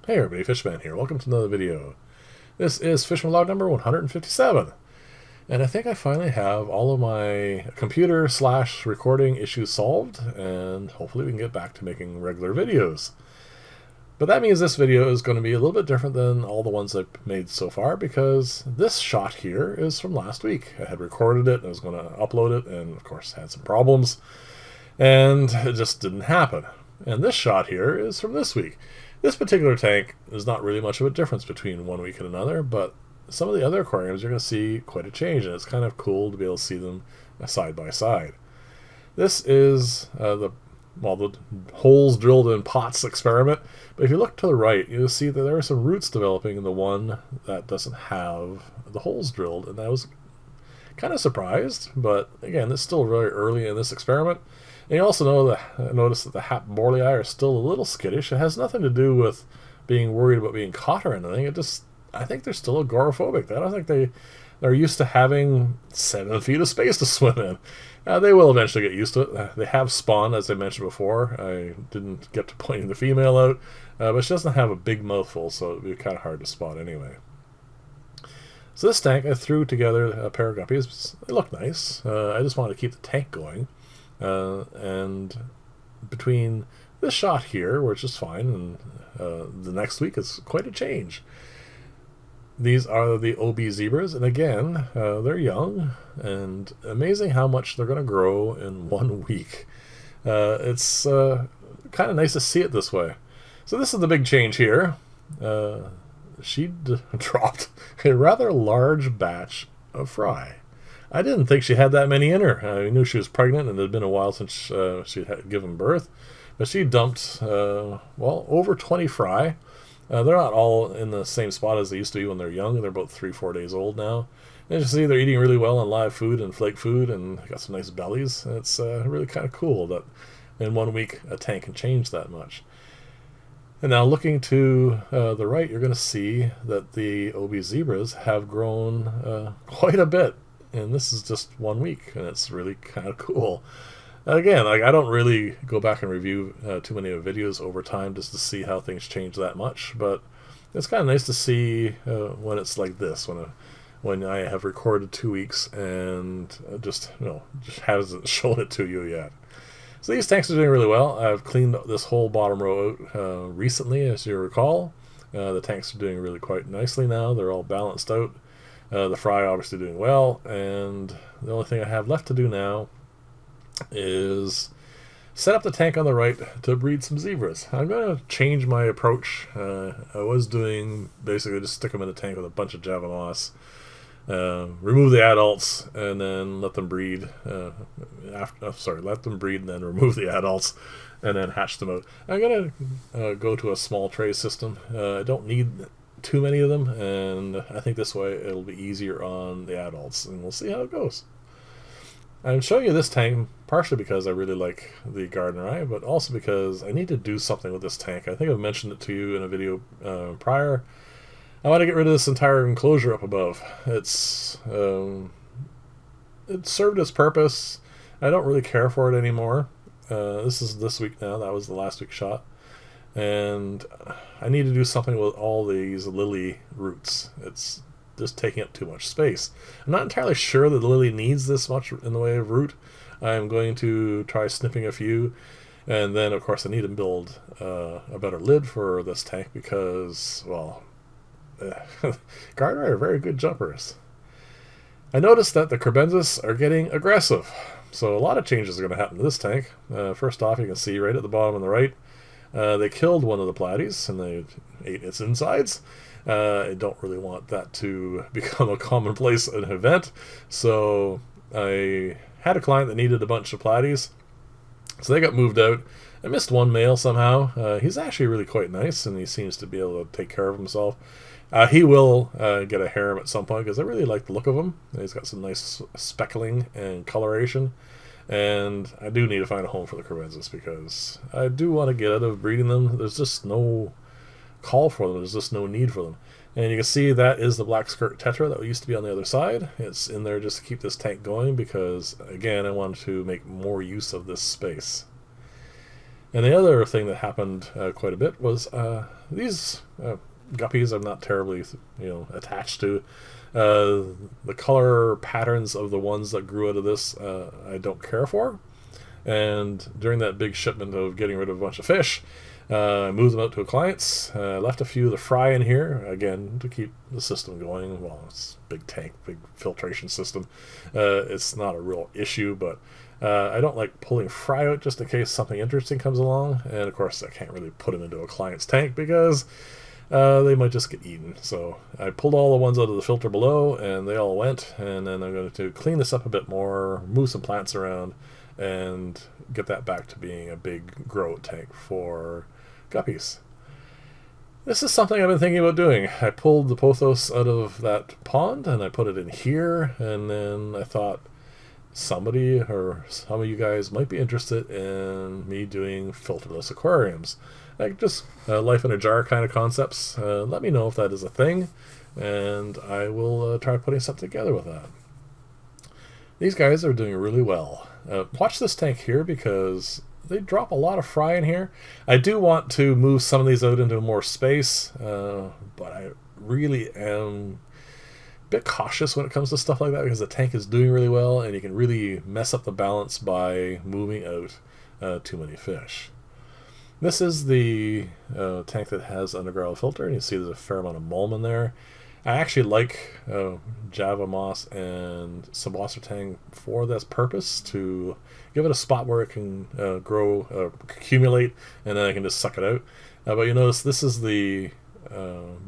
Hey everybody, Fishman here. Welcome to another video. This is Fishman log number 157. And I think I finally have all of my computer / recording issues solved, and hopefully we can get back to making regular videos. But that means this video is going to be a little bit different than all the ones I've made so far, because this shot here is from last week. I had recorded it, I was going to upload it, and of course had some problems, and it just didn't happen. And this shot here is from this week. This particular tank is not really much of a difference between one week and another, but some of the other aquariums you're going to see quite a change, and it's kind of cool to be able to see them side by side. This is the holes drilled in pots experiment, but if you look to the right, you'll see that there are some roots developing in the one that doesn't have the holes drilled, and I was kind of surprised, but again, it's still very early in this experiment. And you also notice that the Hap Borley are still a little skittish. It has nothing to do with being worried about being caught or anything. I think they're still agoraphobic. I don't think they're used to having 7 feet of space to swim in. They will eventually get used to it. They have spawn, as I mentioned before. I didn't get to pointing the female out, but she doesn't have a big mouthful, so it'd be kind of hard to spot anyway. So this tank, I threw together a pair of guppies. They look nice. I just wanted to keep the tank going. And between this shot here, which is fine, and the next week is quite a change. These are the OB zebras, and again, they're young, and amazing how much they're going to grow in 1 week. It's kind of nice to see it this way. So this is the big change here. She dropped a rather large batch of fry. I didn't think she had that many in her. I knew she was pregnant, and it had been a while since she had given birth. But she dumped, over 20 fry. They're not all in the same spot as they used to be when they're young. They're about 3-4 days old now. And you see they're eating really well on live food and flake food, and got some nice bellies. It's really kind of cool that in 1 week a tank can change that much. And now looking to the right, you're going to see that the OB zebras have grown quite a bit. And this is just 1 week, and it's really kind of cool. Again, I don't really go back and review too many videos over time just to see how things change that much, but it's kind of nice to see when it's like this, when I have recorded 2 weeks and just hasn't shown it to you yet. So these tanks are doing really well. I've cleaned this whole bottom row out recently, as you recall. The tanks are doing really quite nicely now. They're all balanced out. The fry obviously doing well, and the only thing I have left to do now is set up the tank on the right to breed some zebras. I'm going to change my approach. I was doing basically just stick them in a tank with a bunch of Javanos, remove the adults, and then let them breed. Let them breed and then remove the adults, and then hatch them out. I'm going to go to a small tray system. I don't need too many of them, and I think this way it'll be easier on the adults, and we'll see how it goes. I'm showing you this tank partially because I really like the Gardner Eye, but also because I need to do something with this tank. I think I've mentioned it to you in a video prior. I want to get rid of this entire enclosure up above. It served its purpose. I don't really care for it anymore. This is this week now. That was the last week's shot. And I need to do something with all these lily roots. It's just taking up too much space. I'm not entirely sure that the lily needs this much in the way of root. I'm going to try snipping a few, and then of course I need to build a better lid for this tank because, well, Gardner are very good jumpers. I noticed that the Crebensis are getting aggressive, so a lot of changes are going to happen to this tank. First off, you can see right at the bottom on the right, they killed one of the platies, and they ate its insides. I don't really want that to become a commonplace event, so I had a client that needed a bunch of platies, so they got moved out. I missed one male somehow. He's actually really quite nice, and he seems to be able to take care of himself. He will get a harem at some point, because I really like the look of him. He's got some nice speckling and coloration. And I do need to find a home for the Crebensis, because I do want to get out of breeding them. There's just no call for them. There's just no need for them. And you can see that is the black skirt tetra that used to be on the other side. It's in there just to keep this tank going because, again, I wanted to make more use of this space. And the other thing that happened quite a bit was these guppies I'm not terribly attached to. The color patterns of the ones that grew out of this I don't care for. And during that big shipment of getting rid of a bunch of fish, I moved them out to a client's. Left a few to fry in here, again, to keep the system going. Well, it's a big tank, big filtration system. It's not a real issue, but I don't like pulling fry out just in case something interesting comes along. And, of course, I can't really put them into a client's tank because they might just get eaten. So I pulled all the ones out of the filter below, and they all went. And then I'm going to clean this up a bit more, move some plants around, and get that back to being a big grow tank for guppies. This is something I've been thinking about doing. I pulled the pothos out of that pond and I put it in here, and then I thought somebody or some of you guys might be interested in me doing filterless aquariums. Like just life in a jar kind of concepts. Let me know if that is a thing, and I will try putting something together with that. These guys are doing really well. Watch this tank here because they drop a lot of fry in here. I do want to move some of these out into more space, but I really am a bit cautious when it comes to stuff like that because the tank is doing really well and you can really mess up the balance by moving out too many fish. This is the tank that has underground filter, and you see there's a fair amount of mulm in there. I actually like Java Moss and Sabositang for this purpose, to give it a spot where it can grow, accumulate, and then I can just suck it out. But you notice this is the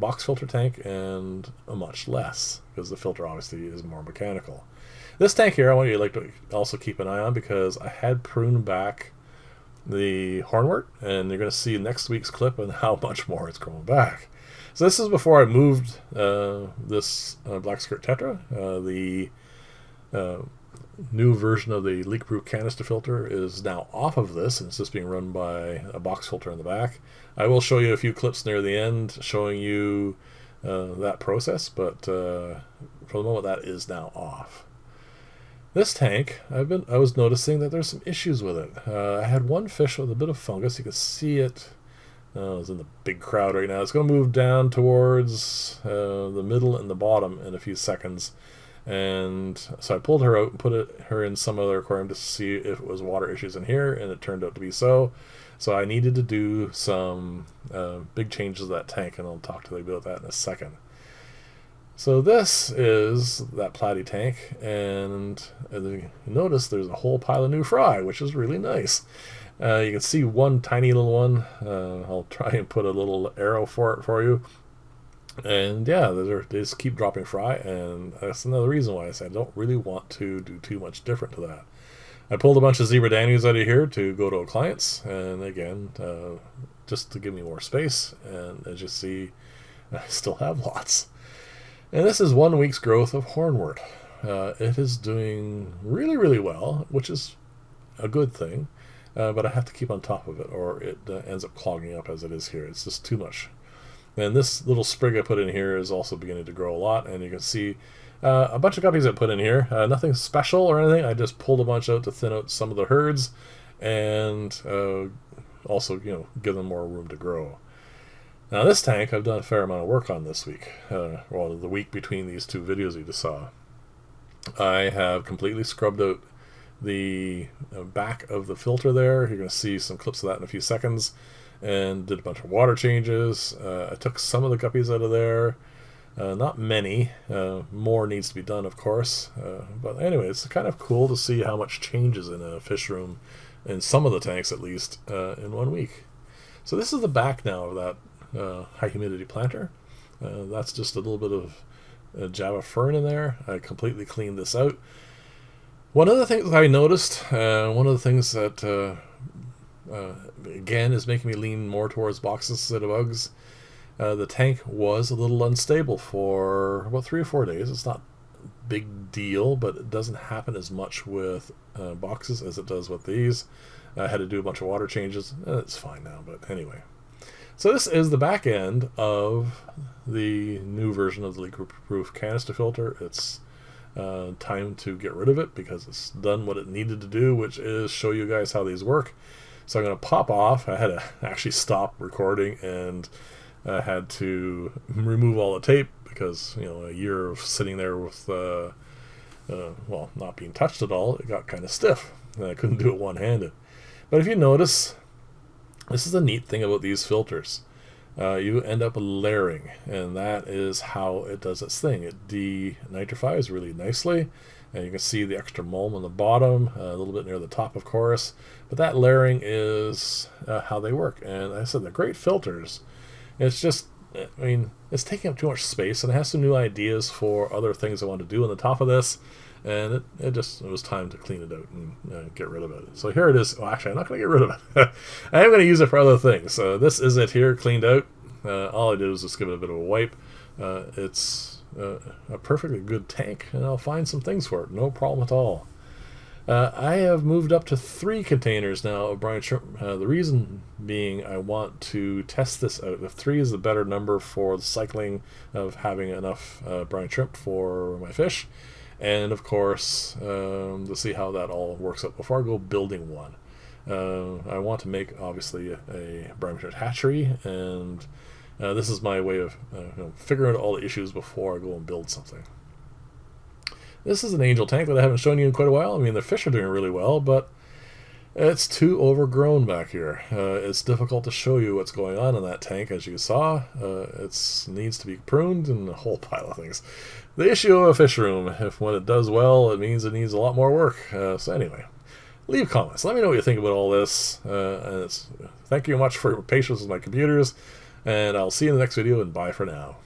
box filter tank and a much less, because the filter obviously is more mechanical. This tank here I want you to also keep an eye on, because I had pruned back the hornwort, and you're going to see next week's clip on how much more it's growing back. So this is before I moved this Black Skirt Tetra. The new version of the leak-proof canister filter is now off of this, and it's just being run by a box filter in the back. I will show you a few clips near the end showing you that process, but for the moment that is now off. This tank, I was noticing that there's some issues with it. I had one fish with a bit of fungus. You can see it. It's in the big crowd right now. It's going to move down towards the middle and the bottom in a few seconds. And so I pulled her out and put her in some other aquarium to see if it was water issues in here, and it turned out to be so. So I needed to do some big changes to that tank, and I'll talk to you about that in a second. So this is that platy tank, and you notice there's a whole pile of new fry, which is really nice. You can see one tiny little one. I'll try and put a little arrow for it for you. And yeah, they just keep dropping fry, and that's another reason why I said I don't really want to do too much different to that. I pulled a bunch of zebra danios out of here to go to a client's, and again, just to give me more space. And as you see, I still have lots. And this is 1 week's growth of hornwort. It is doing really, really well, which is a good thing. But I have to keep on top of it, or it ends up clogging up as it is here. It's just too much. And this little sprig I put in here is also beginning to grow a lot, and you can see a bunch of guppies I put in here. Nothing special or anything. I just pulled a bunch out to thin out some of the herds, and also give them more room to grow. Now this tank I've done a fair amount of work on this week. Well, the week between these two videos you just saw. I have completely scrubbed out the back of the filter there. You're going to see some clips of that in a few seconds, and did a bunch of water changes. I took some of the guppies out of there, not many. More needs to be done, of course, but anyway, it's kind of cool to see how much changes in a fish room, in some of the tanks at least, in 1 week. So this is the back now of that high humidity planter. That's just a little bit of Java fern in there. I completely cleaned this out. One of the things I noticed, one of the things that again is making me lean more towards boxes instead of Uggs, the tank was a little unstable for about 3 or 4 days. It's not a big deal, but it doesn't happen as much with boxes as it does with these. I had to do a bunch of water changes. It's fine now, but anyway. So this is the back end of the new version of the leak-proof canister filter. It's time to get rid of it because it's done what it needed to do, which is show you guys how these work. So I'm going to pop off. I had to actually stop recording, and I had to remove all the tape because, you know, a year of sitting there with, well, not being touched at all, it got kind of stiff, and I couldn't do it one-handed. But if you notice, this is the neat thing about these filters. You end up layering, and that is how it does its thing. It denitrifies really nicely, and you can see the extra mulm on the bottom, a little bit near the top, of course. But that layering is how they work. And like I said, they're great filters. It's just, I mean, it's taking up too much space, and it has some new ideas for other things I want to do on the top of this. And it was time to clean it out and get rid of it. So here it is. Well, actually, I'm not going to get rid of it. I am going to use it for other things. This is it here, cleaned out. All I did was just give it a bit of a wipe. It's a perfectly good tank, and I'll find some things for it. No problem at all. I have moved up to 3 containers now of brine shrimp. The reason being I want to test this out. If 3 is the better number for the cycling of having enough brine shrimp for my fish. And of course, to see how that all works out before I go building one. I want to make, obviously, a brine shrimp hatchery, and this is my way of figuring out all the issues before I go and build something. This is an angel tank that I haven't shown you in quite a while. I mean, the fish are doing really well, but it's too overgrown back here. It's difficult to show you what's going on in that tank, as you saw. It needs to be pruned and a whole pile of things. The issue of a fish room, if when it does well, it means it needs a lot more work. So anyway, leave comments. Let me know what you think about all this. Thank you much for your patience with my computers, and I'll see you in the next video, and bye for now.